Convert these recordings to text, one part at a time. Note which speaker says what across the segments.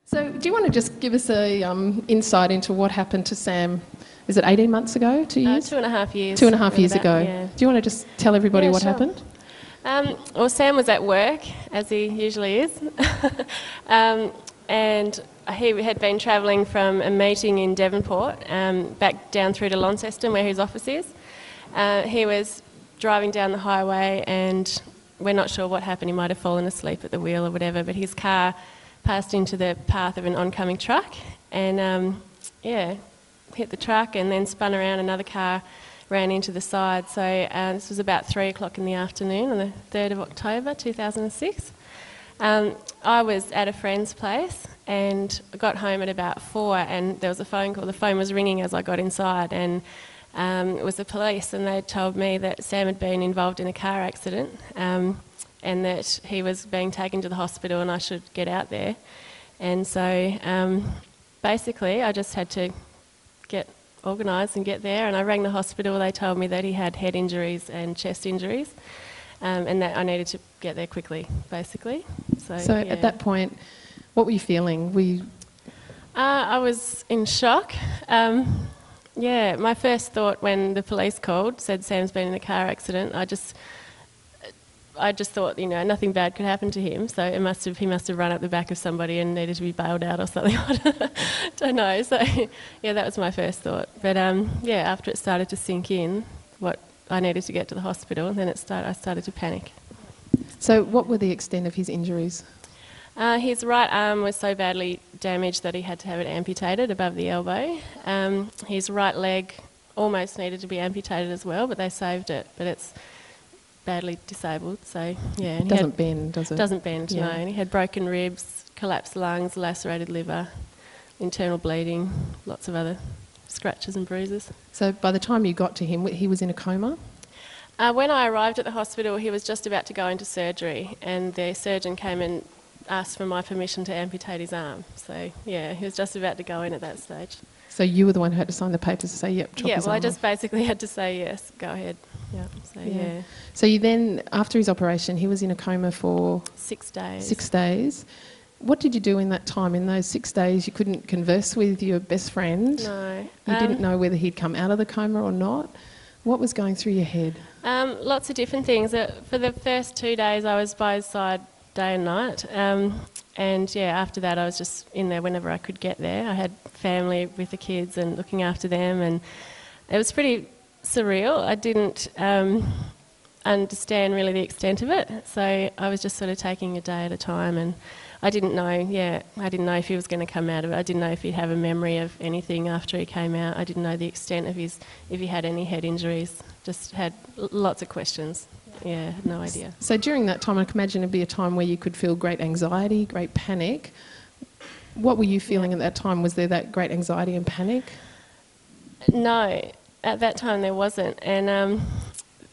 Speaker 1: So do you want to just give us a insight into what happened to Sam? Is it 18 months ago, 2 years?
Speaker 2: 2.5 years.
Speaker 1: 2.5 years ago.
Speaker 2: Yeah.
Speaker 1: Do you want to just tell everybody
Speaker 2: Yeah,
Speaker 1: what
Speaker 2: sure.
Speaker 1: happened?
Speaker 2: Well, Sam was at work, as he usually is, and he had been travelling from a meeting in Devonport back down through to Launceston, where his office is. He was driving down the highway, and we're not sure what happened. He might have fallen asleep at the wheel or whatever, but his car passed into the path of an oncoming truck and, hit the truck and then spun around. Another car ran into the side. So this was about 3 o'clock in the afternoon on the 3rd of October 2006. I was at a friend's place and I got home at about 4 and there was a phone call. The phone was ringing as I got inside and it was the police, and they told me that Sam had been involved in a car accident and that he was being taken to the hospital and I should get out there. And so basically I just had to get organised and get there, and I rang the hospital. They told me that he had head injuries and chest injuries and that I needed to get there quickly, basically. So yeah.
Speaker 1: At that point, what were you feeling?
Speaker 2: I was in shock. My first thought when the police called, said Sam's been in a car accident, I just thought, nothing bad could happen to him, so he must have run up the back of somebody and needed to be bailed out or something. I don't know. So, yeah, that was my first thought. But, after it started to sink in, what I needed to get to the hospital, and then I started to panic.
Speaker 1: So what were the extent of his injuries?
Speaker 2: His right arm was so badly damaged that he had to have it amputated above the elbow. His right leg almost needed to be amputated as well, but they saved it. But it's badly disabled, so yeah. And
Speaker 1: Doesn't bend, does it?
Speaker 2: Doesn't bend,
Speaker 1: Yeah.
Speaker 2: no. And he had broken ribs, collapsed lungs, lacerated liver, internal bleeding, lots of other scratches and bruises.
Speaker 1: So by the time you got to him, he was in a coma?
Speaker 2: When I arrived at the hospital, he was just about to go into surgery, and the surgeon came and asked for my permission to amputate his arm. So yeah, he was just about to go in at that stage.
Speaker 1: So you were the one who had to sign the papers to say, yep, chop his arm
Speaker 2: I just
Speaker 1: off.
Speaker 2: basically had to say yes, go ahead. Yeah. So yeah.
Speaker 1: So you then, after his operation, he was in a coma for
Speaker 2: 6 days.
Speaker 1: 6 days. What did you do in that time? In those 6 days, you couldn't converse with your best friend.
Speaker 2: No.
Speaker 1: You didn't know whether he'd come out of the coma or not. What was going through your head?
Speaker 2: Lots of different things. For the first 2 days, I was by his side day and night. After that, I was just in there whenever I could get there. I had family with the kids and looking after them, and it was pretty surreal. I didn't understand really the extent of it, so I was just sort of taking a day at a time, and I didn't know if he was going to come out of it. I didn't know if he'd have a memory of anything after he came out. I didn't know the extent of if he had any head injuries. Just had lots of questions. Yeah, had no idea.
Speaker 1: So during that time, I can imagine it'd be a time where you could feel great anxiety, great panic. What were you feeling at that time? Was there that great anxiety and panic?
Speaker 2: No, at that time there wasn't. And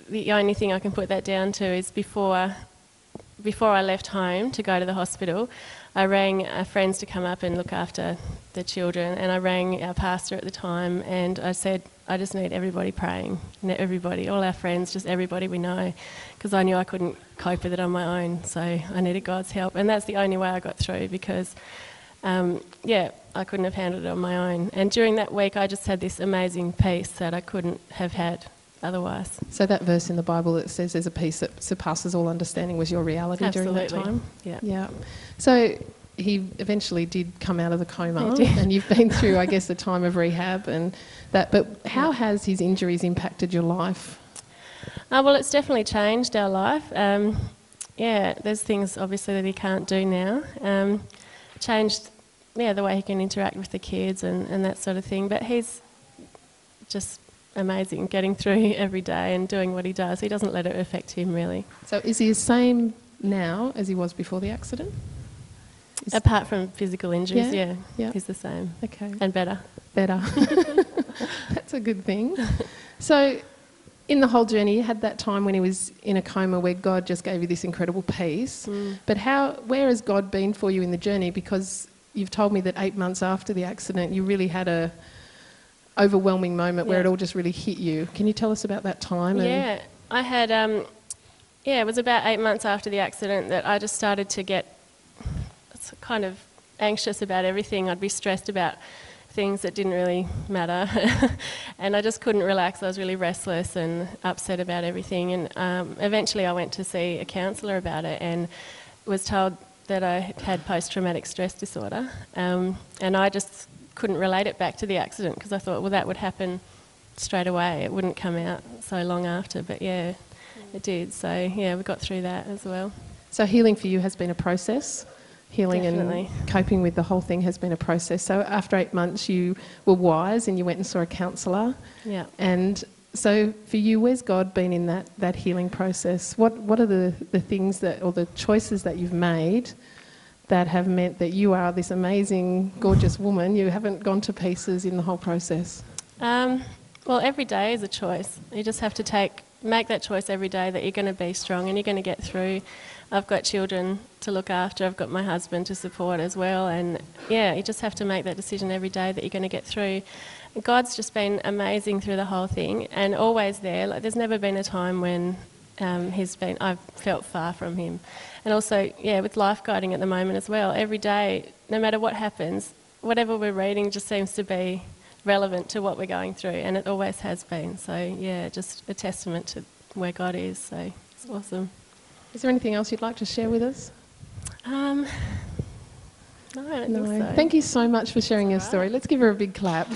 Speaker 2: the only thing I can put that down to is before I left home to go to the hospital, I rang friends to come up and look after the children, and I rang our pastor at the time and I said, I just need everybody praying, everybody, all our friends, just everybody we know, because I knew I couldn't cope with it on my own, so I needed God's help. And that's the only way I got through, because I couldn't have handled it on my own. And during that week I just had this amazing peace that I couldn't have had otherwise.
Speaker 1: So that verse in the Bible that says there's a peace that surpasses all understanding was your reality during that time? Yeah. So he eventually did come out of the coma, and you've been through, I guess, a time of rehab and that. But how has his injuries impacted your life?
Speaker 2: Well, it's definitely changed our life. There's things obviously that he can't do now. Changed, the way he can interact with the kids and that sort of thing. But he's just amazing, getting through every day and doing what he does. He doesn't let it affect him, really.
Speaker 1: So is he the same now as he was before the accident?
Speaker 2: Apart from physical injuries,
Speaker 1: yeah,
Speaker 2: he's the same.
Speaker 1: Okay.
Speaker 2: And better.
Speaker 1: That's a good thing. So in the whole journey, you had that time when he was in a coma where God just gave you this incredible peace. But where has God been for you in the journey? Because you've told me that 8 months after the accident, you really had a overwhelming moment where it all just really hit you. Can you tell us about that time?
Speaker 2: Yeah, I had, it was about 8 months after the accident that I just started to get kind of anxious about everything. I'd be stressed about things that didn't really matter. And I just couldn't relax. I was really restless and upset about everything. And eventually I went to see a counsellor about it and was told that I had post-traumatic stress disorder. And I just couldn't relate it back to the accident because I thought, well, that would happen straight away. It wouldn't come out so long after. But yeah, it did. So yeah, we got through that as well.
Speaker 1: So healing for you has been a process? Healing
Speaker 2: Definitely.
Speaker 1: and coping with the whole thing has been a process. So after 8 months you were wise and you went and saw a counsellor.
Speaker 2: Yeah.
Speaker 1: And so for you, where's God been in that healing process? What are the things that, or the choices that you've made that have meant that you are this amazing, gorgeous woman? You haven't gone to pieces in the whole process.
Speaker 2: Well, every day is a choice. You just have to make that choice every day that you're going to be strong and you're going to get through. I've got children to look after, I've got my husband to support as well, and yeah, you just have to make that decision every day that you're going to get through. God's just been amazing through the whole thing and always there. Like, there's never been a time when I've felt far from him. And also, yeah, with life guiding at the moment as well, every day, no matter what happens, whatever we're reading just seems to be relevant to what we're going through, and it always has been. So yeah, just a testament to where God is, so it's awesome.
Speaker 1: Is there anything else you'd like to share with us?
Speaker 2: No, I don't think so.
Speaker 1: Thank you so much for sharing your story. Let's give her a big clap.